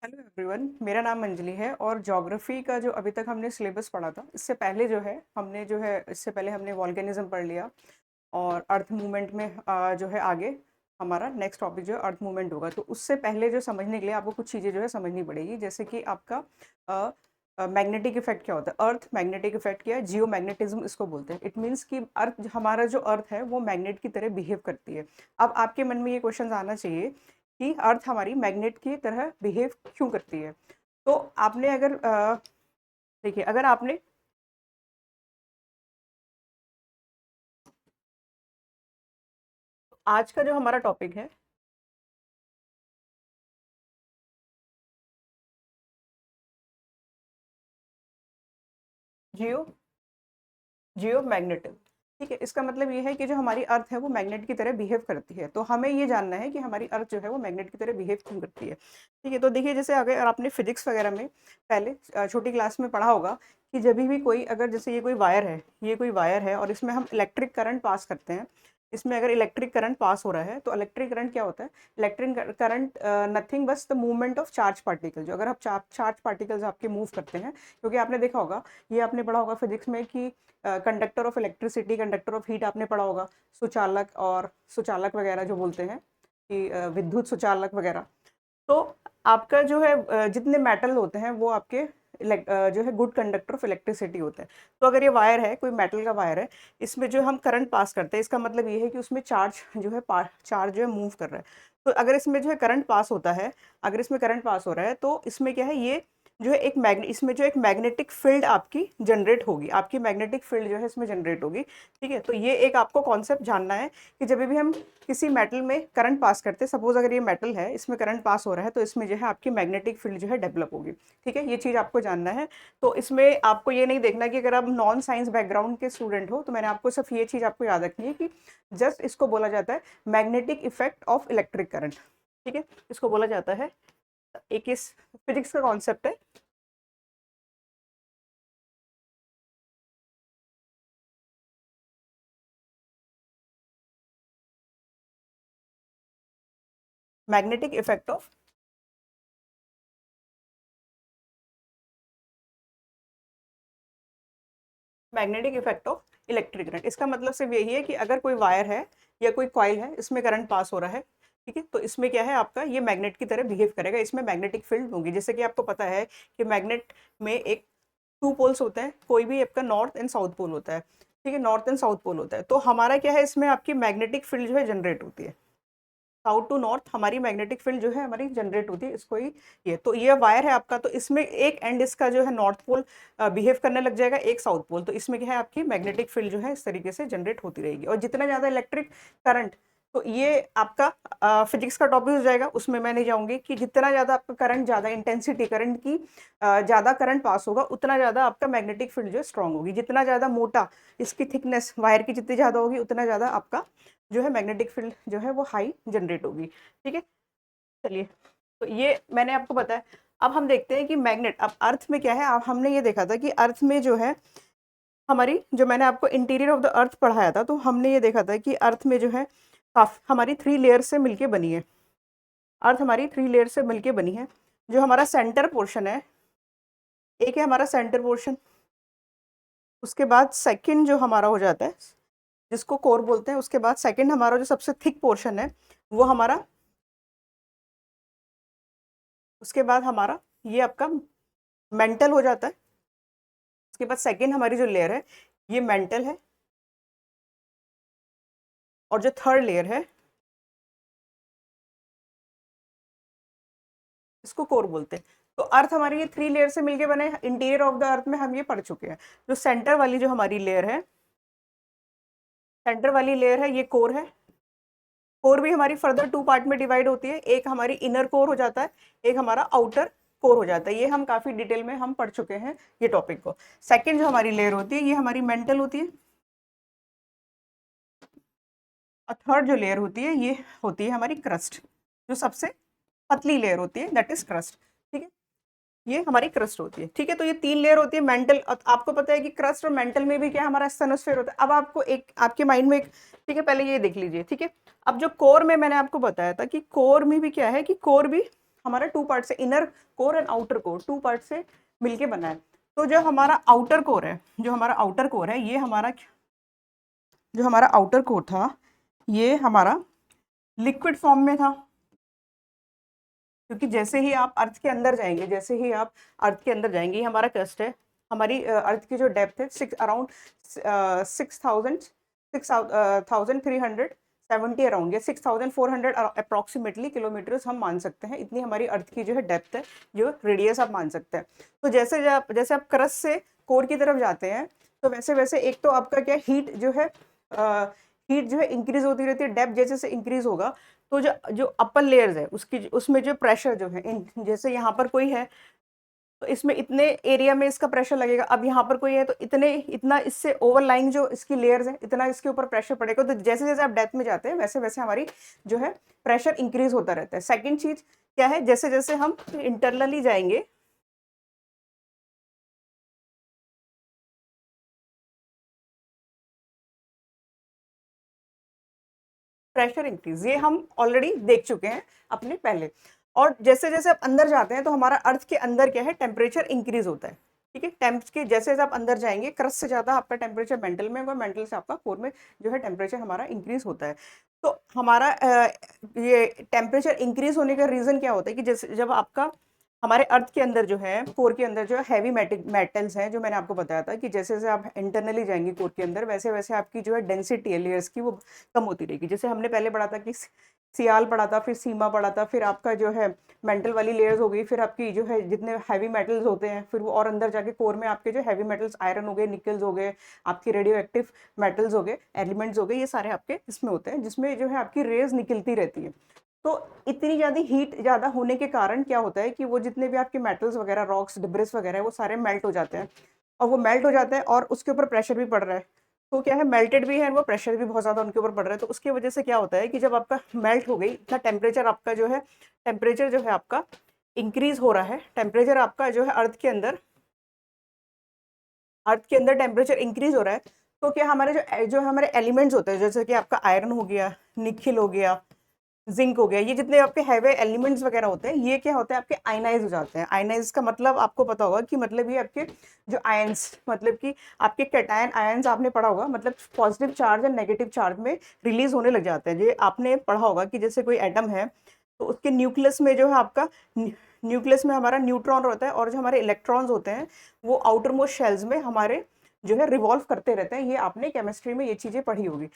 Hello everyone, मेरा नाम अंजलि है और ज्योग्राफी का जो अभी तक हमने सिलेबस पढ़ा था, इससे पहले इससे पहले हमने वॉल्केनिज्म पढ़ लिया। और अर्थ मूवमेंट में जो है आगे हमारा नेक्स्ट टॉपिक जो है अर्थ मूवमेंट होगा। तो उससे पहले जो समझने के लिए आपको कुछ चीज़ें जो है समझनी पड़ेगी, जैसे कि आपका मैग्नेटिक इफेक्ट क्या होता है। अर्थ मैग्नेटिक इफेक्ट क्या है, जियो मैग्नेटिज्म इसको बोलते हैं। इट मीन्स कि हमारा जो अर्थ है वो मैग्नेट की तरह बिहेव करती है। अब आपके मन में ये क्वेश्चन आना चाहिए कि अर्थ हमारी मैग्नेट की तरह बिहेव क्यों करती है। तो आपने अगर देखिए, अगर आपने आज का जो हमारा टॉपिक है जियो जियो मैग्नेटिज्म, ठीक है। इसका मतलब ये है कि जो हमारी अर्थ है वो मैग्नेट की तरह बिहेव करती है। तो हमें ये जानना है कि हमारी अर्थ जो है वो मैग्नेट की तरह बिहेव क्यों करती है, ठीक है। तो देखिए, जैसे अगर आपने फिजिक्स वगैरह में पहले छोटी क्लास में पढ़ा होगा कि जब भी कोई, अगर जैसे ये कोई वायर है और इसमें हम इलेक्ट्रिक करंट पास करते हैं। इसमें अगर इलेक्ट्रिक करंट पास हो रहा है तो इलेक्ट्रिक करंट क्या होता है। इलेक्ट्रिक करंट नथिंग बस the movement of charge particle. जो अगर आप चार्ज पार्टिकल्स आपके मूव करते हैं, क्योंकि आपने देखा होगा, ये आपने पढ़ा होगा फिजिक्स में कि conductor of electricity, conductor of heat आपने पढ़ा होगा। सुचालक और सुचालक वगैरह जो बोलते हैं कि विद्युत सुचालक वगैरह। तो आपका जो है जितने मेटल होते हैं वो आपके जो है गुड कंडक्टर ऑफ इलेक्ट्रिसिटी होते हैं। तो अगर ये वायर है, कोई मेटल का वायर है, इसमें जो हम करंट पास करते हैं, इसका मतलब ये है कि उसमें चार्ज जो है मूव कर रहा है। तो अगर इसमें जो है करंट पास होता है, अगर इसमें करंट पास हो रहा है तो इसमें क्या है, ये जो है इसमें जो एक मैग्नेटिक फील्ड आपकी जनरेट होगी, आपकी मैग्नेटिक फील्ड जो है इसमें जनरेट होगी, ठीक है। तो ये एक आपको कॉन्सेप्ट जानना है कि जब भी हम किसी मेटल में करंट पास करते हैं, सपोज अगर ये मेटल है, इसमें करंट पास हो रहा है, तो इसमें जो है आपकी मैग्नेटिक फील्ड जो है डेवलप होगी, ठीक है। ये चीज़ आपको जानना है। तो इसमें आपको ये नहीं देखना कि अगर आप नॉन साइंस बैकग्राउंड के स्टूडेंट हो, तो मैंने आपको सिर्फ ये चीज़ आपको याद रखनी है कि जस्ट इसको बोला जाता है magnetic effect of electric current, ठीक है। इसको बोला जाता है, एक इस फिजिक्स का कॉन्सेप्ट है magnetic effect of magnetic effect of electric current. इसका मतलब सिर्फ यही है कि अगर कोई वायर है या कोई कॉइल है, इसमें करंट पास हो रहा है, ठीक है, तो इसमें क्या है, आपका ये मैग्नेट की तरह बिहेव करेगा, इसमें मैग्नेटिक फील्ड होगी। जैसे कि आपको पता है कि मैग्नेट में एक टू पोल्स होते हैं, कोई भी आपका नॉर्थ एंड साउथ पोल होता है, ठीक है, नॉर्थ एंड साउथ पोल होता है। तो हमारा क्या है, इसमें आपकी मैग्नेटिक फील्ड जो है जनरेट होती है, साउथ टू नॉर्थ हमारी मैग्नेटिक फील्ड जो है हमारी जनरेट होती है। इसको ही ये तो ये वायर है आपका, तो इसमें एक एंड इसका जो है नॉर्थ पोल बिहेव करने लग जाएगा, एक साउथ पोल। तो इसमें क्या है, आपकी मैग्नेटिक फील्ड जो है इस तरीके से जनरेट होती रहेगी। और जितना ज़्यादा इलेक्ट्रिक करंट, तो ये आपका फिजिक्स का टॉपिक हो जाएगा, उसमें मैं नहीं जाऊंगी कि जितना ज़्यादा आपका करंट, ज़्यादा इंटेंसिटी करंट की ज़्यादा करंट पास होगा, उतना ज़्यादा आपका मैग्नेटिक फील्ड जो है स्ट्रांग होगी। जितना ज़्यादा मोटा इसकी थिकनेस वायर की जितनी ज़्यादा होगी, उतना ज़्यादा आपका जो है मैग्नेटिक फील्ड जो है वो हाई जनरेट होगी, ठीक है। चलिए, तो ये मैंने आपको बताया। अब हम देखते हैं कि मैग्नेट, अब अर्थ में क्या है। अब हमने ये देखा था कि अर्थ में जो है हमारी, जो मैंने आपको इंटीरियर ऑफ द अर्थ पढ़ाया था, तो हमने ये देखा था कि अर्थ में जो है काफी हमारी 3 लेयर से मिलके बनी है। अर्थ हमारी 3 लेयर से मिलके बनी है। जो हमारा सेंटर पोर्शन है, एक है हमारा सेंटर पोर्शन, उसके बाद सेकंड जो हमारा हो जाता है, जिसको कोर बोलते हैं, उसके बाद सेकंड हमारा जो सबसे थिक पोर्शन है वो हमारा, उसके बाद हमारा ये आपका मेंटल हो जाता है। उसके बाद सेकंड हमारी जो लेयर है ये मेंटल है, और जो थर्ड लेयर है इसको कोर बोलते हैं। तो अर्थ हमारी ये 3 लेयर से मिलके बने। इंटीरियर ऑफ द अर्थ में हम ये पढ़ चुके हैं। जो सेंटर वाली जो हमारी लेयर है, सेंटर वाली लेयर है, ये कोर है। कोर भी हमारी फर्दर 2 पार्ट में डिवाइड होती है, एक हमारी इनर कोर हो जाता है, एक हमारा आउटर कोर हो जाता है। ये हम काफी डिटेल में हम पढ़ चुके हैं ये टॉपिक को। सेकंड जो हमारी लेयर होती है ये हमारी मेंटल होती है, और थर्ड जो लेयर होती है ये होती है हमारी क्रस्ट, जो सबसे पतली लेयर होती है, दैट इज क्रस्ट, ठीक है। ये हमारी क्रस्ट होती है, ठीक है। तो ये 3 लेयर होती है मेंटल। आपको पता है कि क्रस्ट और मेंटल में भी क्या हमारा स्टेनोस्फेयर होता है। अब आपको एक आपके माइंड में एक, ठीक है, पहले ये देख लीजिए, ठीक है। अब जो कोर में मैंने आपको बताया था कि कोर में भी क्या है, कि कोर भी हमारा 2 पार्ट से, inner core and outer core 2 part से मिलके बना है। तो जो हमारा आउटर कोर है, जो हमारा आउटर कोर था, ये हमारा लिक्विड फॉर्म में था, क्योंकि जैसे ही आप अर्थ के अंदर जाएंगे, ये हमारा क्रस्ट है। हमारी अर्थ की जो डेप्थ है अराउंड 6,370 अराउंड, या 6,400 अप्रोक्सीमेटली किलोमीटर्स हम मान सकते हैं। इतनी हमारी अर्थ की जो है डेप्थ है, जो रेडियस आप मान सकते हैं। तो जैसे आप क्रस्ट से कोर की तरफ जाते हैं, तो वैसे वैसे एक तो आपका क्या हीट जो है इंक्रीज होती रहती है। डेप्थ जैसे जैसे इंक्रीज होगा, तो जो अपर लेयर्स है उसमें जो प्रेशर जो है, जैसे यहाँ पर कोई है तो इसमें इतने एरिया में इसका प्रेशर लगेगा। अब यहाँ पर कोई है तो इतना इससे ओवरलाइंग जो इसकी लेयर्स है, इतना इसके ऊपर प्रेशर पड़ेगा। तो जैसे जैसे आप डेप्थ में जाते हैं, वैसे वैसे हमारी जो है प्रेशर इंक्रीज होता रहता है। सेकेंड चीज क्या है, जैसे जैसे हम इंटरनली जाएंगे, प्रेशर इंक्रीज, ये हम ऑलरेडी देख चुके हैं अपने पहले। और जैसे जैसे आप अंदर जाते हैं, तो हमारा अर्थ के अंदर क्या है, टेम्परेचर इंक्रीज होता है। ठीक है, टेम्प के जैसे जैसे आप अंदर जाएंगे, क्रस्ट से ज्यादा आपका टेम्परेचर मेंटल में होगा, मेंटल से आपका कोर में जो है टेम्परेचर हमारा इंक्रीज होता है। तो हमारा ये टेम्परेचर इंक्रीज होने का रीजन क्या होता है कि जैसे जब आपका हमारे अर्थ के अंदर जो है, कोर के अंदर जो है हैवी मेटल्स हैं, जो मैंने आपको बताया था कि जैसे जैसे आप इंटरनली जाएंगे कोर के अंदर, वैसे वैसे आपकी जो है डेंसिटी है लेयर्स की, वो कम होती रहेगी। जैसे हमने पहले पढ़ा था कि सियाल पढ़ा था, फिर सीमा पढ़ा था, फिर आपका जो है मेंटल वाली लेयर्स हो गई, फिर आपकी जो है जितने हैवी मेटल्स होते हैं, फिर वो और अंदर जाके कोर में आपके जो हैवी मेटल्स, आयरन हो गए, निकल्स हो गए, आपकी रेडियो एक्टिव मेटल्स हो गए, एलिमेंट्स हो गए, ये सारे आपके इसमें होते हैं, जिसमें जो है आपकी रेज निकलती रहती है। तो इतनी ज़्यादा हीट ज़्यादा होने के कारण क्या होता है कि वो जितने भी आपके मेटल्स वगैरह, रॉक्स, डिब्रिस वगैरह, वो सारे मेल्ट हो जाते हैं। और वो मेल्ट हो जाते हैं और उसके ऊपर प्रेशर भी पड़ रहा है। तो क्या है, मेल्टेड भी है, वो प्रेशर भी बहुत ज़्यादा उनके ऊपर पड़ रहा है। तो उसकी वजह से क्या होता है कि जब आपका मेल्ट हो गई, इतना टेम्परेचर आपका जो है, आपका इंक्रीज हो रहा है। टेम्परेचर आपका जो है अर्थ के अंदर टेम्परेचर इंक्रीज हो रहा है। तो क्या हमारे जो हमारे एलिमेंट्स होते हैं, जैसे कि आपका आयरन हो गया, निकिल हो गया, जिंक हो गया, ये जितने आपके हैवी एलिमेंट्स वगैरह होते हैं, ये क्या होते हैं, आपके आयनाइज हो जाते हैं। आयनाइज का मतलब आपको पता होगा कि मतलब ये आपके जो आयंस, मतलब कि आपके कैटायन आयंस आपने पढ़ा होगा, मतलब पॉजिटिव चार्ज और नेगेटिव चार्ज में रिलीज होने लग जाते हैं। ये आपने पढ़ा होगा कि जैसे कोई एटम है, तो उसके न्यूक्लियस में जो है आपका, न्यूक्लियस में हमारा न्यूट्रॉन होता है, और जो हमारे इलेक्ट्रॉन्स होते हैं वो आउटर मोस्ट शेल्स में हमारे जो है रिवॉल्व करते रहते हैं। ये आपने केमिस्ट्री में ये चीज़ें पढ़ी होगी।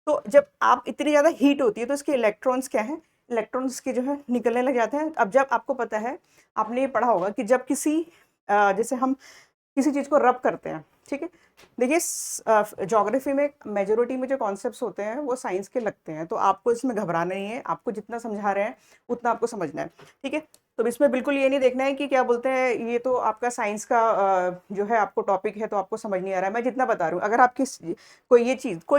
तो जब आप इतनी ज़्यादा हीट होती है, तो इसके इलेक्ट्रॉन्स क्या हैं, इलेक्ट्रॉन्स के जो है निकलने लग जाते हैं। अब जब आपको पता है, आपने ये पढ़ा होगा कि जब जैसे हम किसी चीज़ को रब करते हैं, ठीक है, देखिए ज्योग्राफी में मेजोरिटी में जो कॉन्सेप्ट्स होते हैं वो साइंस के लगते हैं, तो आपको इसमें घबराना नहीं है। आपको जितना समझा रहे हैं उतना आपको समझना है, ठीक है। तो इसमें बिल्कुल ये नहीं देखना है कि क्या बोलते हैं, ये तो आपका साइंस का जो है आपको टॉपिक है, तो आपको समझ नहीं आ रहा है। मैं जितना बता रही हूँ, अगर आपकी कोई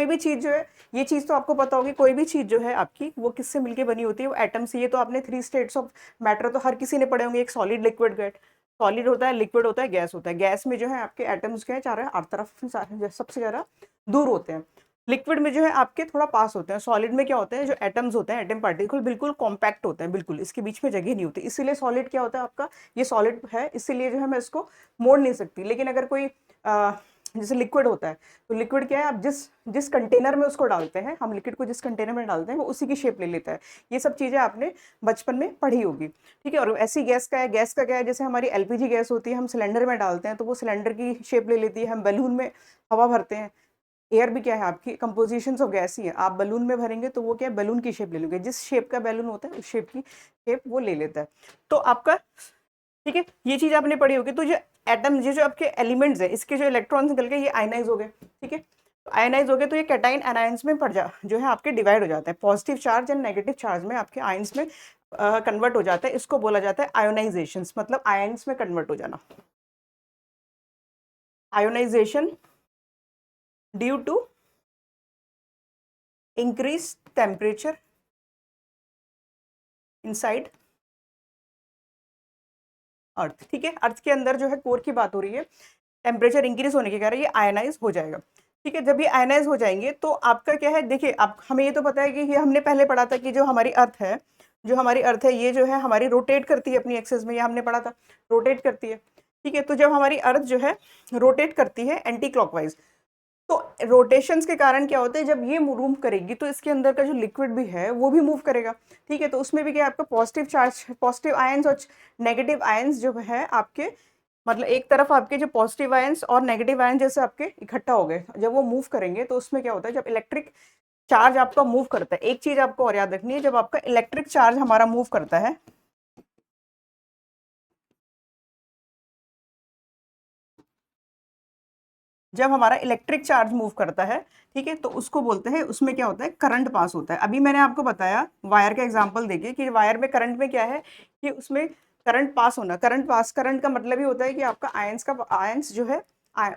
भी चीज़ जो है, ये चीज़ तो आपको पता होगी, कोई भी चीज़ जो है आपकी, वो किससे मिलके बनी होती है, वो एटम से। ये तो आपने 3 स्टेट्स ऑफ मैटर तो हर किसी ने पढ़े होंगे, एक सॉलिड, लिक्विड, गैस। सॉलिड होता है, लिक्विड होता है, गैस होता है। गैस में जो है आपके एटम्स के चारों हर तरफ सबसे ज़्यादा दूर होते हैं। लिक्विड में जो है आपके थोड़ा पास होते हैं। सॉलिड में क्या होते हैं, जो एटम्स होते हैं, एटम पार्टिकल बिल्कुल कॉम्पैक्ट होते हैं, बिल्कुल इसके बीच में जगह नहीं होती। इसीलिए सॉलिड क्या होता है आपका, ये सॉलिड है, इसीलिए जो है मैं इसको मोड़ नहीं सकती। लेकिन अगर कोई जैसे लिक्विड होता है, तो लिक्विड क्या है, आप जिस जिस कंटेनर में उसको डालते हैं, हम लिक्विड को जिस कंटेनर में डालते हैं, वो उसी की शेप ले लेता है। ये सब चीज़ें आपने बचपन में पढ़ी होगी, ठीक है। और ऐसी गैस का है, गैस का क्या है, जैसे हमारी एलपीजी गैस होती है, हम सिलेंडर में डालते हैं तो वो सिलेंडर की शेप ले लेती है। हम बैलून में हवा भरते हैं, एयर भी क्या है, आपकी कंपोजिशन ऑफ गैस ही है। आप बलून में भरेंगे तो वो क्या है, बलून की शेप ले लोगे, जिस शेप का बैलून होता है उस शेप की शेप वो ले लेता है। तो आपका, ठीक है, ये चीज आपने पढ़ी होगी। तो ये एटम, ये जो आपके एलिमेंट्स है, इसके जो इलेक्ट्रॉन्स निकल के ये आयनाइज हो गए, ठीक है। तो आयनाइज हो गए, तो ये कैटाइन एनायंस में जो है आपके डिवाइड हो जाते हैं। Positive charge and negative charge में आपके आयंस में कन्वर्ट हो जाता है। इसको बोला जाता है आयोनाइजेशन, मतलब आयंस में कन्वर्ट हो जाना। Ionization due to increase temperature inside earth, ठीक है। अर्थ के अंदर जो है कोर की बात हो रही है, टेम्परेचर इंक्रीज होने के कारण ये आयनाइज हो जाएगा, ठीक है। जब ये आयनाइज हो जाएंगे तो आपका क्या है, देखिए आप, हमें ये तो पता है कि ये हमने पहले पढ़ा था कि जो हमारी अर्थ है जो हमारी अर्थ है ये जो है हमारी रोटेट करती है अपनी एक्सिस में, ये हमने पढ़ा था, रोटेट करती है। ठीक है, तो जब हमारी अर्थ जो है रोटेट करती है एंटी क्लॉकवाइज, तो रोटेशंस के कारण क्या होता है, जब ये मूव करेगी तो इसके अंदर का जो लिक्विड भी है वो भी मूव करेगा। ठीक है, तो उसमें भी क्या है, आपका पॉजिटिव चार्ज, पॉजिटिव आयंस और नेगेटिव आयंस जो है आपके, मतलब एक तरफ आपके जो पॉजिटिव आयंस और नेगेटिव आयंस जैसे आपके इकट्ठा हो गए, जब वो मूव करेंगे तो उसमें क्या होता है, जब इलेक्ट्रिक चार्ज आपका मूव करता है, एक चीज आपको और याद रखनी है, जब आपका इलेक्ट्रिक चार्ज हमारा मूव करता है, जब हमारा इलेक्ट्रिक चार्ज मूव करता है, ठीक है, तो उसको बोलते हैं, उसमें क्या होता है, करंट पास होता है। अभी मैंने आपको बताया वायर का एग्जांपल देके कि वायर में करंट में क्या है, कि उसमें करंट पास होना, करंट पास, करंट का मतलब ही होता है कि आपका आयंस का, आयंस जो है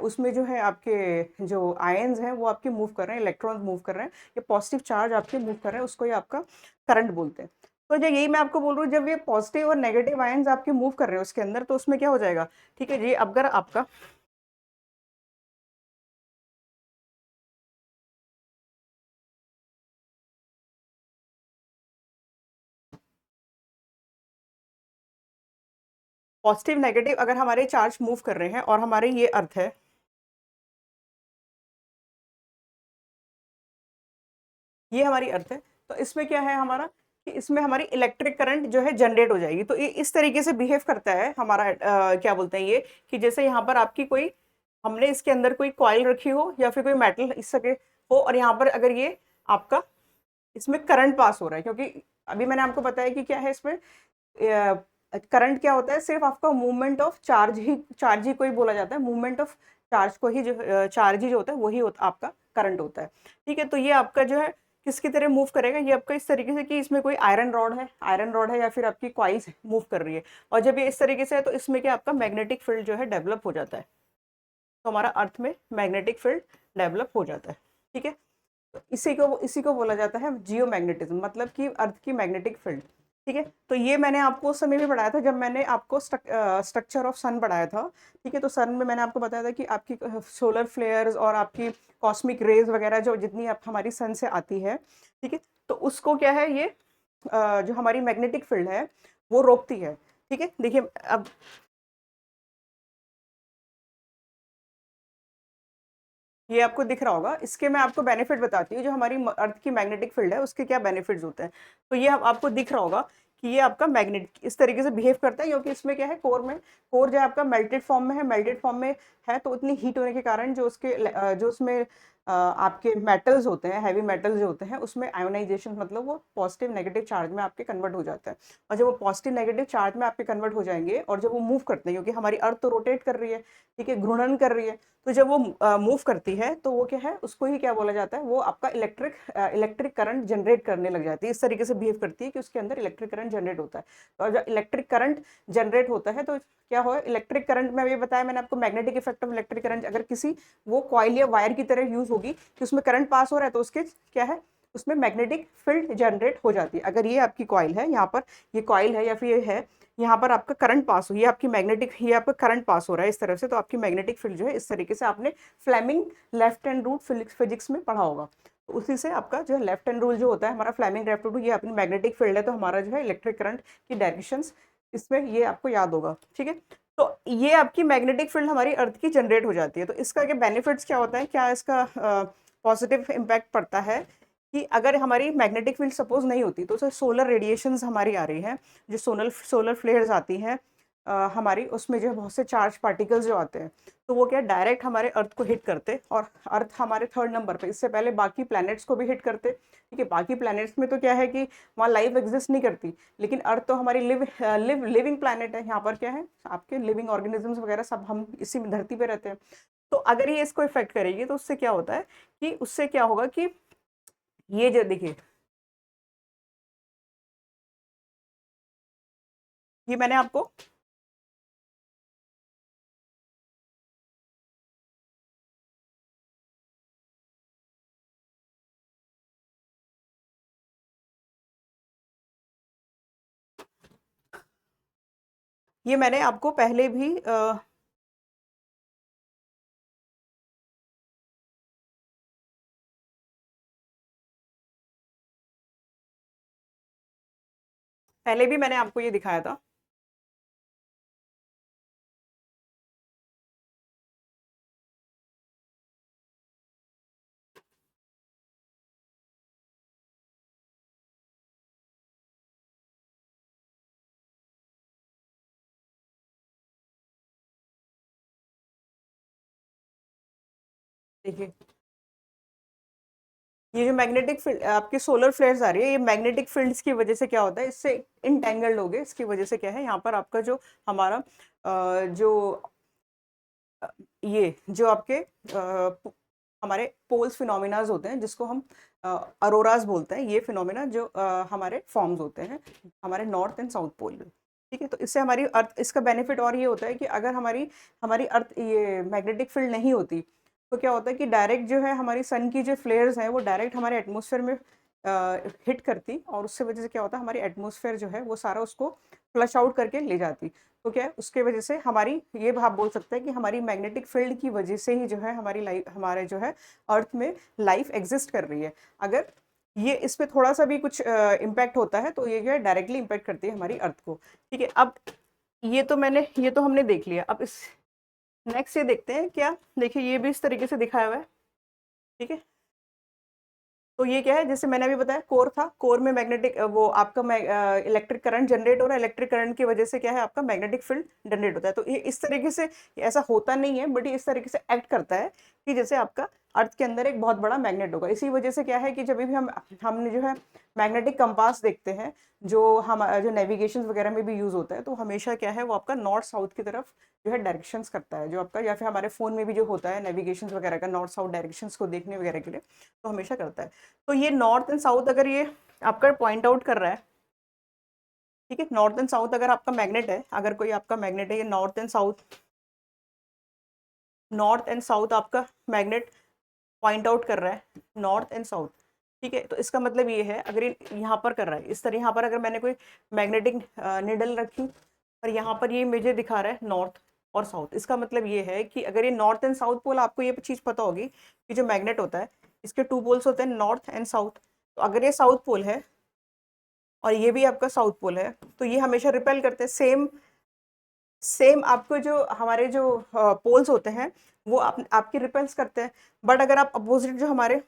उसमें जो है आपके जो आयंस हैं वो आपके मूव कर रहे हैं, इलेक्ट्रॉन्स मूव कर रहे हैं, ये पॉजिटिव चार्ज आपके मूव कर रहे हैं, उसको ही आपका करंट बोलते हैं। तो जब यही मैं आपको बोल रहा हूँ, जब ये पॉजिटिव और नेगेटिव आयंस आपके मूव कर रहे हैं उसके अंदर, तो उसमें क्या हो जाएगा, ठीक है जी, अगर आपका पॉजिटिव नेगेटिव अगर हमारे चार्ज मूव कर रहे हैं और हमारे ये अर्थ है, ये हमारी अर्थ है, तो इसमें क्या है हमारा, कि इसमें हमारी इलेक्ट्रिक करंट जो है जनरेट हो जाएगी। तो ये इस तरीके से बिहेव करता है हमारा क्या बोलते हैं ये, कि जैसे यहाँ पर आपकी कोई, हमने इसके अंदर कोई कॉइल रखी हो या फिर कोई मेटल इस सके हो, और यहाँ पर अगर ये आपका, इसमें करंट पास हो रहा है, क्योंकि अभी मैंने आपको बताया कि क्या है इसमें, करंट क्या होता है, सिर्फ आपका मूवमेंट ऑफ चार्ज ही, चार्ज ही कोई बोला जाता है, मूवमेंट ऑफ चार्ज को ही, जो चार्ज ही जो होता है वही होता, आपका करंट होता है। ठीक है, तो ये आपका जो है किसकी तरह मूव करेगा, ये आपका इस तरीके से कि इसमें कोई आयरन रॉड है, आयरन रॉड है या फिर आपकी कॉइल्स मूव कर रही है, और जब ये इस तरीके से है तो इसमें क्या आपका मैग्नेटिक फील्ड जो है डेवलप हो जाता है, तो हमारा अर्थ में मैग्नेटिक फील्ड डेवलप हो जाता है। ठीक है, तो इसी को बोला जाता है जियो मैग्नेटिज्म, मतलब कि अर्थ की मैग्नेटिक फील्ड। ठीक है, तो ये मैंने आपको उस समय भी पढ़ाया था जब मैंने आपको स्ट्रक्चर ऑफ सन पढ़ाया था। ठीक है, तो सन में मैंने आपको बताया था कि आपकी सोलर फ्लेयर्स और आपकी कॉस्मिक रेज वगैरह जो जितनी आप हमारी सन से आती है, ठीक है, तो उसको क्या है ये, जो हमारी मैग्नेटिक फील्ड है वो रोकती है। ठीक है, देखिए अब ये आपको दिख रहा होगा, इसके मैं आपको बेनिफिट बताती हूँ, जो हमारी अर्थ की मैग्नेटिक फील्ड है उसके क्या बेनिफिट्स होते हैं। तो ये आपको दिख रहा होगा कि ये आपका मैग्नेट इस तरीके से बिहेव करता है, क्योंकि इसमें क्या है, कोर में, कोर जो है आपका मेल्टेड फॉर्म में है, मेल्टेड फॉर्म में है, तो उतनी हीट होने के कारण जो उसके जो उसमें आपके मेटल्स होते हैं, हैवी मेटल्स जो होते हैं, उसमें आयोनाइजेशन, मतलब वो पॉजिटिव नेगेटिव चार्ज में आपके कन्वर्ट हो जाता है। और जब वो पॉजिटिव नेगेटिव चार्ज में आपके कन्वर्ट हो जाएंगे और जब वो मूव करते हैं, क्योंकि हमारी अर्थ तो रोटेट कर रही है, ठीक है, घूर्णन कर रही है, तो जब वो मूव करती है तो वो क्या है, उसको ही क्या बोला जाता है, वो आपका इलेक्ट्रिक करंट जनरेट करने लग जाती है, इस तरीके से बिहेव करती है कि उसके अंदर इलेक्ट्रिक करंट जनरेट होता है। तो जब इलेक्ट्रिक करंट जनरेट होता है तो क्या हो, इलेक्ट्रिक करंट में ये बताया मैंने आपको, magnetic effect of electric current, अगर किसी वो कॉइल या वायर की तरह यूज होगी कि उसमें करंट पास हो रहा है, तो उसके क्या है, उसमें मैग्नेटिक फील्ड जनरेट हो जाती है। अगर ये आपकी कॉइल है, यहाँ पर ये कॉइल है या फिर ये है, यहाँ पर आपका करंट पास हो, ये आपकी मैग्नेटिक, ये आपका करंट पास हो रहा है इस तरफ से, तो आपकी मैग्नेटिक फील्ड जो है इस तरीके से, आपने Fleming left hand rule physics में पढ़ा होगा, तो उसी से आपका जो है लेफ्ट हैंड रूल जो होता है हमारा, फ्लेमिंग लेफ्ट रूल, ये अपनी मैग्नेटिक फील्ड है, तो हमारा जो है इलेक्ट्रिक करंट की डायरेक्शंस इसमें ये आपको याद होगा। ठीक है, तो ये आपकी मैग्नेटिक फील्ड हमारी अर्थ की जनरेट हो जाती है। तो इसका क्या बेनिफिट्स क्या होता है, क्या इसका पॉजिटिव इम्पैक्ट पड़ता है, कि अगर हमारी मैग्नेटिक फील्ड सपोज नहीं होती तो उससे सोलर रेडिएशंस हमारी आ रही हैं, जो सोलर सोलर फ्लेयर्स आती हैं हमारी, उसमें जो है बहुत से चार्ज पार्टिकल्स जो आते हैं, तो वो क्या डायरेक्ट हमारे अर्थ को हिट करते, और अर्थ हमारे थर्ड नंबर पे, इससे पहले बाकी प्लैनेट्स को भी हिट करते। ठीक है, बाकी प्लैनेट्स में तो क्या है कि वहाँ लाइफ एग्जिस्ट नहीं करती, लेकिन अर्थ तो हमारी लिविंग प्लैनेट है, यहाँ पर क्या है आपके लिविंग ऑर्गेनिजम्स वगैरह सब हम इसी धरती पे रहते हैं। तो अगर ये इसको इफेक्ट करेगी तो उससे क्या होता है, कि उससे क्या होगा कि ये जो देखिए, ये मैंने आपको, ये मैंने आपको पहले भी पहले भी मैंने आपको ये दिखाया था। देखिए, ये जो मैग्नेटिक फील्ड आपके सोलर फ्लेयर्स आ रही है, ये मैग्नेटिक फील्ड्स की वजह से क्या होता है, इससे इंटेंगल्ड हो गए। इसकी वजह से क्या है, यहाँ पर आपका जो हमारा जो ये जो आपके हमारे पोल्स फिनोमिनाज होते हैं, जिसको हम अरोराज बोलते हैं, ये फिनोमिना जो हमारे फॉर्म्स होते हैं हमारे नॉर्थ एंड साउथ पोल में। ठीक है, तो इससे हमारी अर्थ, इसका बेनिफिट और ये होता है कि अगर हमारी हमारी अर्थ ये मैग्नेटिक फील्ड नहीं होती, तो क्या होता है कि डायरेक्ट जो है हमारी सन की जो फ्लेयर्स हैं वो डायरेक्ट हमारे एटमॉस्फेयर में हिट करती, और उससे वजह से क्या होता है, हमारी एटमॉस्फेयर जो है वो सारा उसको फ्लश आउट करके ले जाती। तो क्या है, उसके वजह से हमारी, ये आप बोल सकते हैं कि हमारी मैग्नेटिक फील्ड की वजह से ही जो है हमारी लाइफ, हमारे जो है अर्थ में लाइफ एग्जिस्ट कर रही है। अगर ये इस पे थोड़ा सा भी कुछ इम्पैक्ट होता है, तो ये जो है डायरेक्टली इम्पैक्ट करती है हमारी अर्थ को। ठीक है, अब ये तो हमने देख लिया। अब इस नेक्स्ट ये देखते हैं क्या, देखिए ये भी इस तरीके से दिखाया हुआ है। ठीक है, तो ये क्या है, जैसे मैंने अभी बताया कोर था, कोर में मैग्नेटिक वो आपका इलेक्ट्रिक करंट जनरेट हो रहा है, इलेक्ट्रिक करंट की वजह से क्या है, आपका मैग्नेटिक फील्ड जनरेट होता है। तो ये इस तरीके से, ऐसा होता नहीं है बट ये इस तरीके से एक्ट करता है कि जैसे आपका अर्थ के अंदर एक बहुत बड़ा मैग्नेट होगा। इसी वजह से क्या है कि जब भी हमने जो है मैग्नेटिक कंपास देखते हैं, जो हम जो नेविगेशन वगैरह में भी यूज होता है, तो हमेशा क्या है वो आपका नॉर्थ साउथ की तरफ जो है डायरेक्शंस करता है, जो आपका, या फिर हमारे फोन में भी जो होता है नेविगेशन वगैरह का, नॉर्थ साउथ डायरेक्शंस को देखने वगैरह के लिए, तो हमेशा करता है। तो ये नॉर्थ एंड साउथ अगर ये आपका पॉइंट आउट कर रहा है, ठीक है, नॉर्थ एंड साउथ अगर आपका मैग्नेट है, अगर कोई आपका मैग्नेट है, ये north and south, north and south आपका मैग्नेट पॉइंट आउट कर रहा है, नॉर्थ एंड साउथ। ठीक है, तो इसका मतलब ये है, अगर ये यहाँ पर कर रहा है इस तरह, यहाँ पर अगर मैंने कोई मैग्नेटिक निडल रखी और यहाँ पर ये मुझे दिखा रहा है नॉर्थ और साउथ, इसका मतलब ये है कि अगर ये नॉर्थ एंड साउथ पोल, आपको ये चीज़ पता होगी कि जो मैग्नेट होता है इसके टू पोल्स होते हैं, नॉर्थ एंड साउथ। तो अगर ये साउथ पोल है और ये भी आपका साउथ पोल है, तो ये हमेशा रिपेल करते हैं। सेम सेम आपको जो हमारे जो पोल्स होते हैं वो आपके रिपेल्स करते हैं, बट अगर आप अपोजिट जो हमारे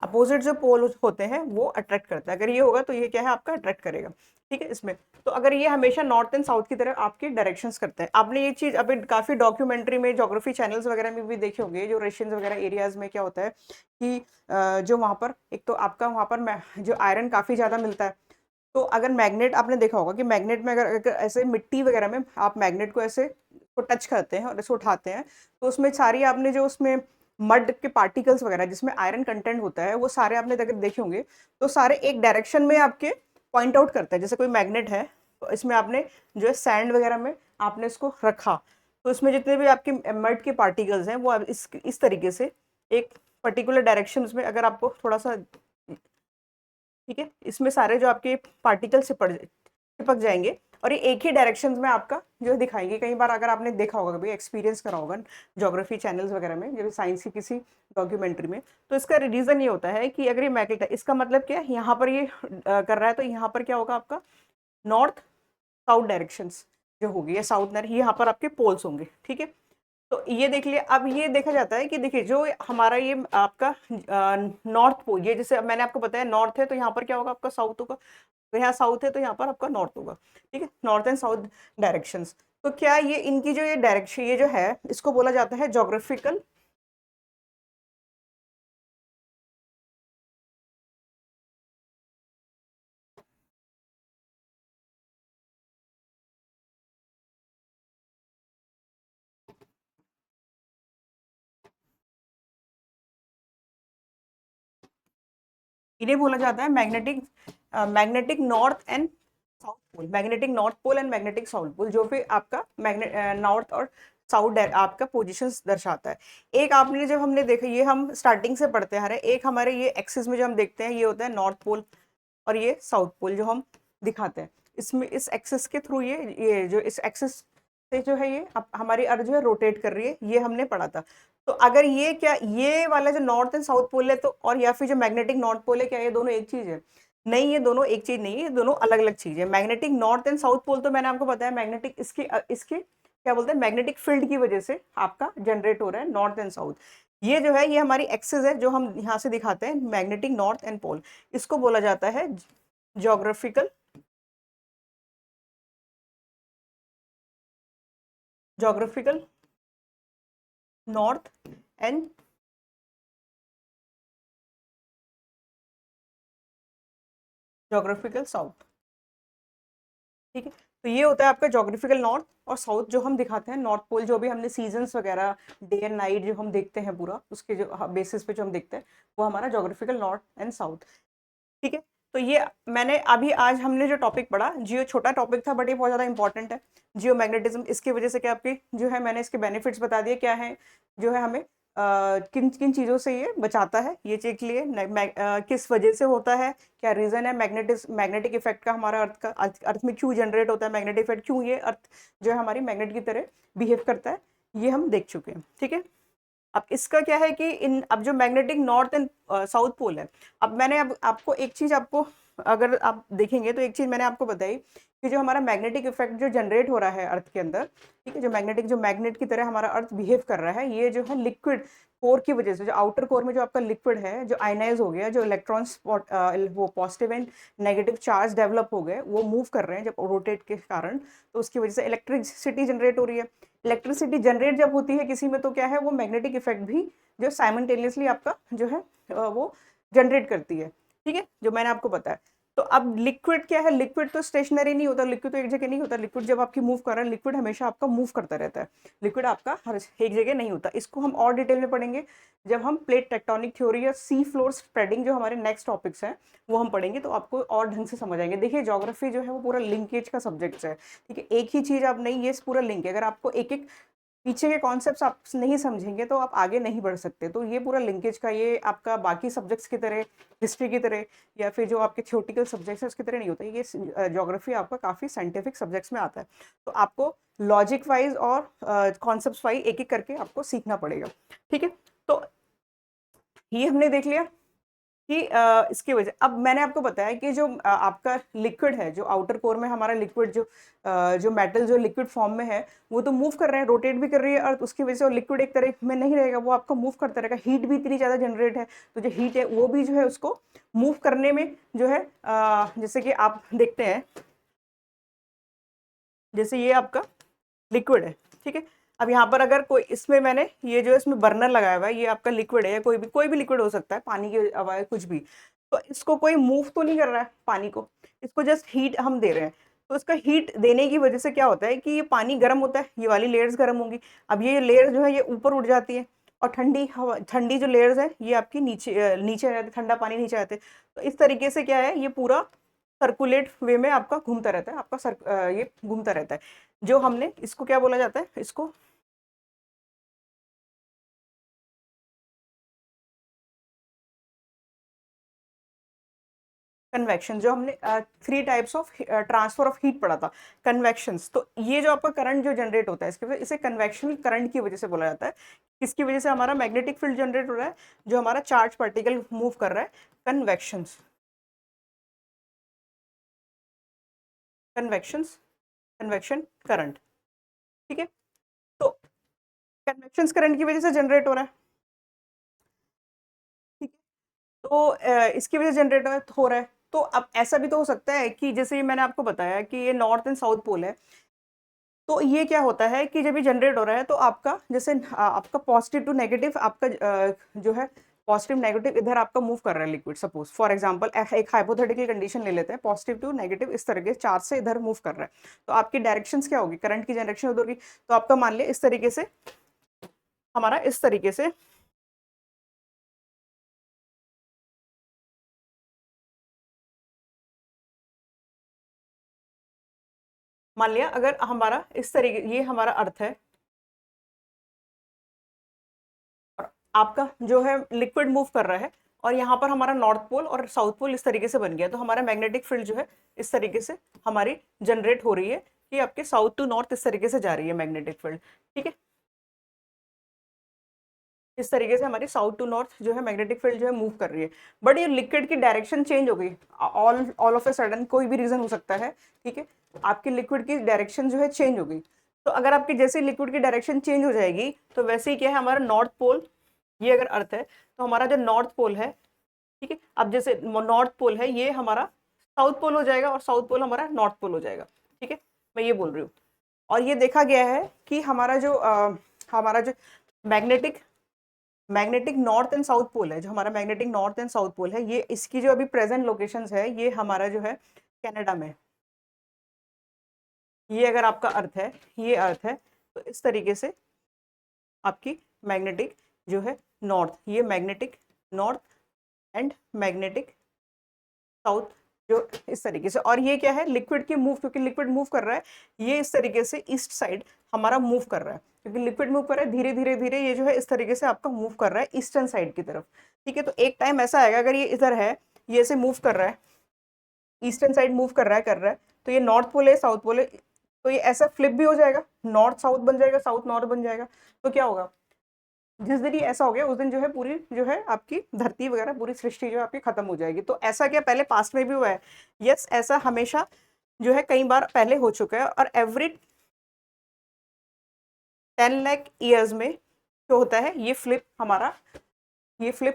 अपोजिट जो पोल होते हैं वो अट्रैक्ट करता है, अगर ये होगा तो ये क्या है, आपका अट्रैक्ट करेगा। ठीक है, इसमें तो अगर ये हमेशा नॉर्थ एंड साउथ की तरफ आपके डायरेक्शंस करते हैं। आपने ये चीज अभी काफी डॉक्यूमेंट्री में, ज्योग्राफी चैनल्स वगैरह में भी देखे होंगे, जो रशियंस वगैरह एरियाज में क्या होता है कि जो वहाँ पर एक तो आपका वहाँ पर जो आयरन काफी ज्यादा मिलता है। तो अगर मैग्नेट, आपने देखा होगा कि मैग्नेट में अगर ऐसे मिट्टी वगैरह में आप मैग्नेट को ऐसे को टच करते हैं और ऐसे उठाते हैं, तो उसमें सारी आपने जो उसमें मड के पार्टिकल्स वगैरह जिसमें आयरन कंटेंट होता है, वो सारे आपने अगर देखे होंगे तो सारे एक डायरेक्शन में आपके पॉइंट आउट करता है। जैसे कोई मैग्नेट है तो इसमें आपने जो है सैंड वगैरह में आपने इसको रखा, तो इसमें जितने भी आपके मड के पार्टिकल्स हैं वो इस तरीके से एक पर्टिकुलर डायरेक्शन में, अगर आपको थोड़ा सा, ठीक है, इसमें सारे जो आपके पार्टिकल से चिपक जाएंगे और ये एक ही डायरेक्शन में आपका जो है दिखाएंगे। कई बार अगर आपने देखा होगा, कभी एक्सपीरियंस करा होगा ज्योग्राफी चैनल्स वगैरह में, जब साइंस की किसी डॉक्यूमेंट्री में, तो इसका रीजन ये होता है कि अगर ये मैग्नेट है, इसका मतलब क्या है, यहाँ पर ये कर रहा है, तो यहाँ पर क्या होगा, आपका नॉर्थ साउथ डायरेक्शंस जो होगी, या साउथ नॉर्थ, यहाँ पर आपके पोल्स होंगे। ठीक है, तो ये देख लिया। अब ये देखा जाता है कि देखिए जो हमारा ये आपका नॉर्थ पोल, ये जैसे मैंने आपको बताया नॉर्थ है तो यहाँ पर क्या होगा, आपका साउथ होगा, तो यहाँ साउथ है तो यहाँ पर आपका नॉर्थ होगा। ठीक है, नॉर्थ एंड साउथ डायरेक्शंस। तो क्या ये इनकी जो ये डायरेक्शन, ये जो है इसको बोला जाता है जोग्राफिकल, इन्हें बोला जाता है magnetic magnetic north and south pole, magnetic north pole and magnetic south pole, जो फिर आपका मैग्नेट नॉर्थ और साउथ आपका पोजीशंस दर्शाता है। एक आपने जब हमने देखा, ये हम स्टार्टिंग से पढ़ते आ रहे हैं, एक हमारे ये एक्सिस में जो हम देखते हैं ये होता है नॉर्थ पोल, और ये साउथ पोल जो हम दिखाते हैं, इसमें इस एक्सिस के थ्रू ये जो इस एक्सिस से जो है ये हमारी अर्थ जो है रोटेट कर रही है, ये हमने पढ़ा था। तो अगर ये क्या, ये वाला जो नॉर्थ एंड साउथ पोल है, तो और या फिर जो मैग्नेटिक नॉर्थ पोल है, क्या ये दोनों एक चीज है? नहीं, ये दोनों एक चीज नहीं है, ये दोनों अलग अलग चीज है। Magnetic north and south pole तो मैंने आपको बताया, मैग्नेटिक इसके क्या बोलते हैं, मैग्नेटिक फील्ड की वजह से आपका जनरेट हो रहा है नॉर्थ एंड साउथ। ये जो है ये हमारी एक्सिस है, जो हम यहाँ से दिखाते हैं मैग्नेटिक नॉर्थ एंड पोल। इसको बोला जाता है geographical geographical north and geographical south. ठीक है, तो ये होता है आपका जोग्राफिकल नॉर्थ और साउथ, जो हम दिखाते हैं नॉर्थ पोल, जो भी हमने सीजन्स वगैरह, डे एंड नाइट जो हम देखते हैं पूरा, उसके जो बेसिस पे जो हम देखते हैं, वो हमारा जोग्राफिकल नॉर्थ एंड साउथ। ठीक है, तो ये मैंने अभी आज हमने जो टॉपिक पढ़ा, जियो छोटा टॉपिक था बट ये बहुत ज़्यादा इंपॉर्टेंट है। जियो मैग्नेटिज्म, इसकी वजह से क्या आपकी जो है, मैंने इसके बेनिफिट्स बता दिए क्या है, जो है हमें किन किन चीज़ों से ये बचाता है, ये चेक लिए किस वजह से होता है, क्या रीज़न है मैग्नेटिक इफेक्ट का, हमारा अर्थ में क्यों जनरेट होता है मैग्नेटिक इफेक्ट, क्यों ये अर्थ जो है हमारी मैग्नेट की तरह बिहेव करता है, ये हम देख चुके हैं। ठीक है, अब इसका क्या है कि अब जो magnetic north and south pole है, अब मैंने अब आपको एक चीज, आपको अगर आप देखेंगे तो एक चीज मैंने आपको बताई कि जो हमारा मैग्नेटिक इफेक्ट जो जनरेट हो रहा है अर्थ के अंदर, ठीक है, जो मैग्नेट की तरह हमारा अर्थ बिहेव कर रहा है, ये जो है लिक्विड कोर की वजह से, जो आउटर कोर में जो आपका लिक्विड है, जो आयनाइज हो गया, जो इलेक्ट्रॉन्स वो positive and negative charge develop हो गए, वो मूव कर रहे हैं जब रोटेट के कारण, तो उसकी वजह से इलेक्ट्रिसिटी जनरेट हो रही है। इलेक्ट्रिसिटी जनरेट जब होती है किसी में, तो क्या है, वो मैग्नेटिक इफेक्ट भी जो साइमल्टेनियसली आपका जो है वो जनरेट करती है। ठीक है, जो मैंने आपको बताया। तो अब लिक्विड क्या है, लिक्विड तो स्टेशनरी नहीं होता, लिक्विड तो एक जगह नहीं होता, लिक्विड जब आपकी मूव कर रहा है, लिक्विड हमेशा आपका मूव करता रहता है, लिक्विड आपका हर एक जगह नहीं होता। इसको हम और डिटेल में पढ़ेंगे जब हम प्लेट टेक्टोनिक थ्योरी या सी फ्लोर स्प्रेडिंग, जो हमारे नेक्स्ट टॉपिक्स हैं, वो हम पढ़ेंगे, तो आपको और ढंग से समझ आएंगे। देखिए, ज्योग्राफी जो है वो पूरा लिंकेज का सब्जेक्ट है। ठीक है, एक ही चीज आप नहीं, ये पूरा लिंक है। अगर आपको एक एक पीछे के कॉन्सेप्ट्स आप नहीं समझेंगे तो आप आगे नहीं बढ़ सकते। तो ये पूरा लिंकेज का, ये आपका बाकी सब्जेक्ट्स की तरह, हिस्ट्री की तरह या फिर जो आपके थ्योरेटिकल सब्जेक्ट्स हैं उसकी तरह नहीं होता। ये ज्योग्राफी आपका काफ़ी साइंटिफिक सब्जेक्ट्स में आता है, तो आपको लॉजिक वाइज और कॉन्सेप्ट वाइज एक एक करके आपको सीखना पड़ेगा। ठीक है, तो ये हमने देख लिया कि इसकी वजह, अब मैंने आपको बताया कि जो आपका लिक्विड है, जो आउटर कोर में हमारा लिक्विड, जो मेटल जो लिक्विड फॉर्म में है, वो तो मूव कर रहे हैं, रोटेट भी कर रही है अर्थ, उसकी वजह से। और लिक्विड एक तरह में नहीं रहेगा, वो आपका मूव करता रहेगा, हीट भी इतनी ज़्यादा जनरेट है, तो जो हीट है वो भी जो है उसको मूव करने में जो है, जैसे कि आप देखते हैं, जैसे ये आपका लिक्विड है। ठीक है, अब यहाँ पर अगर कोई, इसमें मैंने ये जो इसमें बर्नर लगाया हुआ है, ये आपका लिक्विड है, या कोई भी लिक्विड हो सकता है, पानी की हवा कुछ भी, तो इसको कोई मूव तो नहीं कर रहा है पानी को, इसको जस्ट हीट हम दे रहे हैं। तो इसका हीट देने की वजह से क्या होता है कि ये पानी गर्म होता है, ये वाली लेयर्स गर्म होंगी, अब ये लेयर जो है ये ऊपर उठ जाती है, और ठंडी हवा, ठंडी जो लेयर्स है ये आपकी नीचे नीचे रहते, ठंडा पानी नीचे आते। तो इस तरीके से क्या है, ये पूरा सर्कुलेट वे में आपका घूमता रहता है, आपका ये घूमता रहता है। जो हमने इसको क्या बोला जाता है, इसको कन्वेक्शन, जो हमने 3 types of transfer of heat पढ़ा था, कन्वेक्शंस। तो ये जो आपका करंट जो जनरेट होता है, इसके वजह, इसे कन्वेक्शन करंट की वजह से बोला जाता है। किसकी वजह से हमारा मैग्नेटिक फील्ड जनरेट हो रहा है, जो हमारा चार्ज पार्टिकल मूव कर रहा है, कन्वेक्शंस, कन्वेक्शंस, कन्वेक्शन करंट। ठीक है, तो कन्वेक्शंस करंट की वजह से जनरेट हो रहा है। ठीक है, तो इसकी वजह से जनरेट हो रहा है। तो अब ऐसा भी तो हो सकता है कि जैसे मैंने आपको बताया कि ये नॉर्थ एंड साउथ पोल है, तो ये क्या होता है कि जब ये जनरेट हो रहा है, तो आपका जैसे आपका पॉजिटिव टू नेगेटिव, आपका जो है पॉजिटिव नेगेटिव इधर आपका मूव कर रहा है लिक्विड, सपोज फॉर एग्जांपल एक हाइपोथेटिकल कंडीशन ले लेते हैं, पॉजिटिव टू नेगेटिव इस तरह के चार्ज से इधर मूव कर रहा है, तो आपकी डायरेक्शंस क्या होगी, करंट की डायरेक्शन उधर की। तो आपका मान लिया इस तरीके से, हमारा इस तरीके से मान लिया, अगर हमारा इस तरीके, ये हमारा अर्थ है, और आपका जो है लिक्विड मूव कर रहा है, और यहाँ पर हमारा नॉर्थ पोल और साउथ पोल इस तरीके से बन गया, तो हमारा मैग्नेटिक फील्ड जो है इस तरीके से हमारी जनरेट हो रही है कि आपके साउथ टू नॉर्थ इस तरीके से जा रही है मैग्नेटिक फील्ड, ठीक है। इस तरीके से हमारी साउथ टू नॉर्थ जो है मैग्नेटिक फील्ड जो है मूव कर रही है। बट ये लिक्विड की डायरेक्शन चेंज हो गई ऑल ऑफ ए सडन, कोई भी रीजन हो सकता है, ठीक है। आपकी लिक्विड की डायरेक्शन जो है चेंज हो गई। तो अगर आपकी जैसे लिक्विड की डायरेक्शन चेंज हो जाएगी तो वैसे ही क्या है, हमारा नॉर्थ पोल, ये अगर अर्थ है तो हमारा जो नॉर्थ पोल है, ठीक है, अब जैसे नॉर्थ पोल है ये हमारा साउथ पोल हो जाएगा और साउथ पोल हमारा नॉर्थ पोल हो जाएगा, ठीक है, मैं ये बोल रही हूँ। और ये देखा गया है कि हमारा जो magnetic magnetic north and south pole है, जो हमारा magnetic north and south pole है, ये इसकी जो अभी प्रेजेंट लोकेशंस है ये हमारा जो है कनाडा में। ये अगर आपका अर्थ है, ये अर्थ है, तो इस तरीके से आपकी मैग्नेटिक जो है नॉर्थ, ये magnetic north and magnetic south जो इस तरीके से। और ये क्या है, लिक्विड की मूव, क्योंकि लिक्विड मूव कर रहा है, ये इस तरीके से ईस्ट साइड हमारा मूव कर रहा है, क्योंकि लिक्विड मूव कर रहा है धीरे धीरे धीरे, ये जो है इस तरीके से आपका मूव कर रहा है ईस्टर्न साइड की तरफ, ठीक है। तो एक टाइम ऐसा आएगा अगर ये इधर है, ये ऐसे मूव कर रहा है, ईस्टर्न साइड मूव कर रहा है, तो ये नॉर्थ पोल है साउथ पोल है, तो ये ऐसा फ्लिप भी हो जाएगा, नॉर्थ साउथ बन जाएगा, साउथ नॉर्थ बन जाएगा। तो क्या होगा, जिस दिन ये ऐसा हो गया उस दिन जो है पूरी जो है आपकी धरती वगैरह पूरी सृष्टि जो है आपकी खत्म हो जाएगी। तो ऐसा क्या पहले पास्ट में भी हुआ है? यस, ऐसा हमेशा जो है कई बार पहले हो चुका है। और एवरी 10 लाख ईयर्स में जो होता है ये फ्लिप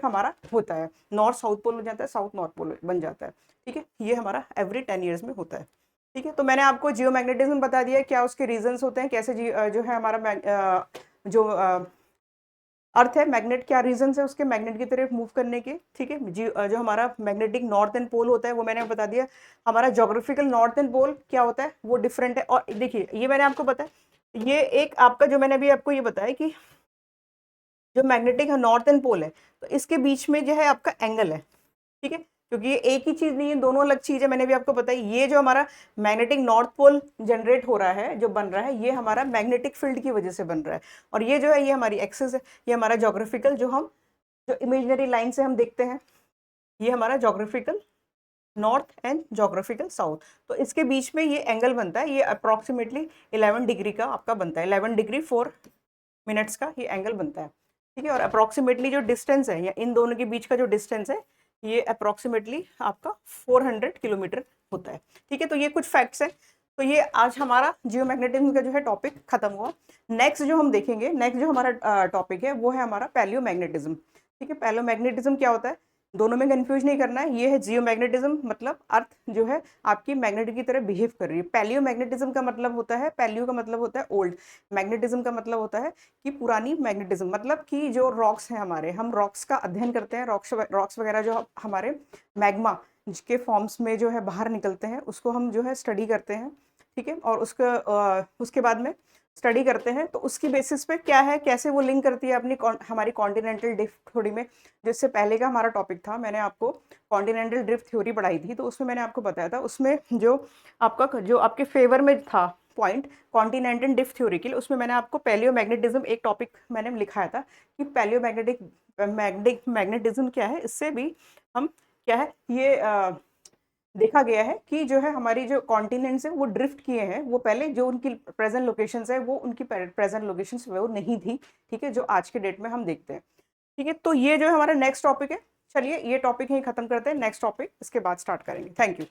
हमारा होता है, नॉर्थ साउथ पोल हो जाता है, साउथ नॉर्थ पोल बन जाता है, ठीक है। ये हमारा एवरी 10 ईयर्स में होता है, ठीक है। तो मैंने आपको जियो मैग्नेटिज्म बता दिया, क्या उसके रीजंस होते हैं, कैसे जो है हमारा जो अर्थ है मैग्नेट, क्या रीजन है उसके मैग्नेट की तरफ मूव करने के, ठीक है। जो हमारा मैग्नेटिक नॉर्थ एंड पोल होता है वो मैंने बता दिया। हमारा ज्योग्राफिकल नॉर्थ एंड पोल क्या होता है वो डिफरेंट है। और देखिए ये मैंने आपको बताया, ये एक आपका जो मैंने अभी आपको ये बताया कि जो मैग्नेटिक नॉर्थ एंड पोल है तो इसके बीच में जो है आपका एंगल है, ठीक है, क्योंकि ये एक ही चीज नहीं है, दोनों अलग चीज है, मैंने भी आपको बताई। ये जो हमारा मैग्नेटिक नॉर्थ पोल जनरेट हो रहा है, जो बन रहा है, ये हमारा मैग्नेटिक फील्ड की वजह से बन रहा है। और ये जो है ये हमारी एक्सिस है, ये हमारा जोग्राफिकल जो इमेजिनरी लाइन से हम देखते हैं, ये हमारा geographical north and geographical south. तो इसके बीच में ये एंगल बनता है, ये अप्रॉक्सीमेटली 11 डिग्री का आपका बनता है, 11 डिग्री 4 मिनट्स का ये एंगल बनता है, ठीक है। और अप्रॉक्सीमेटली जो डिस्टेंस है या इन दोनों के बीच का जो डिस्टेंस है ये अप्रॉक्सीमेटली आपका 400 किलोमीटर होता है, ठीक है। तो ये कुछ फैक्ट्स हैं। तो ये आज हमारा जियोमैग्नेटिज्म का जो है टॉपिक खत्म हुआ। नेक्स्ट जो हम देखेंगे, नेक्स्ट जो हमारा टॉपिक है वो है हमारा पैलियोमैग्नेटिज्म, ठीक है। पैलियोमैग्नेटिज्म क्या होता है, दोनों में कंफ्यूज नहीं करना है। ये है जियोमैग्नेटिज्म, मतलब अर्थ जो है आपकी मैग्नेट की तरह बिहेव कर रही है। पैलियोमैग्नेटिज्म का मतलब होता है, पैलियो का मतलब होता है ओल्ड, मैग्नेटिज्म का मतलब होता है कि पुरानी मैग्नेटिज्म, मतलब कि जो रॉक्स हैं हमारे, हम रॉक्स का अध्ययन करते हैं, रॉक्स वगैरह जो हमारे मैग्मा के फॉर्म्स में जो है बाहर निकलते हैं उसको हम जो है स्टडी करते हैं, ठीक है। और उसके बाद में स्टडी करते हैं तो उसकी बेसिस पे क्या है, कैसे वो लिंक करती है अपनी हमारी कॉन्टिनेंटल ड्रिफ्ट थ्योरी में। जिससे पहले का हमारा टॉपिक था, मैंने आपको कॉन्टिनेंटल ड्रिफ्ट थ्योरी पढ़ाई थी, तो उसमें मैंने आपको बताया था, उसमें जो आपके फेवर में था पॉइंट कॉन्टिनेंटल ड्रिफ्ट थ्योरी के लिए, उसमें मैंने आपको पैलियोमैग्नेटिज्म एक टॉपिक मैंने लिखाया था कि मैग्नेटिज्म क्या है। इससे भी हम क्या है ये देखा गया है कि जो है हमारी जो कॉन्टिनेंट्स है वो ड्रिफ्ट किए हैं, वो पहले जो उनकी प्रेजेंट लोकेशंस है वो उनकी प्रेजेंट लोकेशंस वो नहीं थी, ठीक है, जो आज के डेट में हम देखते हैं, ठीक है। तो ये जो है हमारा नेक्स्ट टॉपिक है। चलिए ये टॉपिक यहीं खत्म करते हैं, नेक्स्ट टॉपिक इसके बाद स्टार्ट करेंगे। Thank you.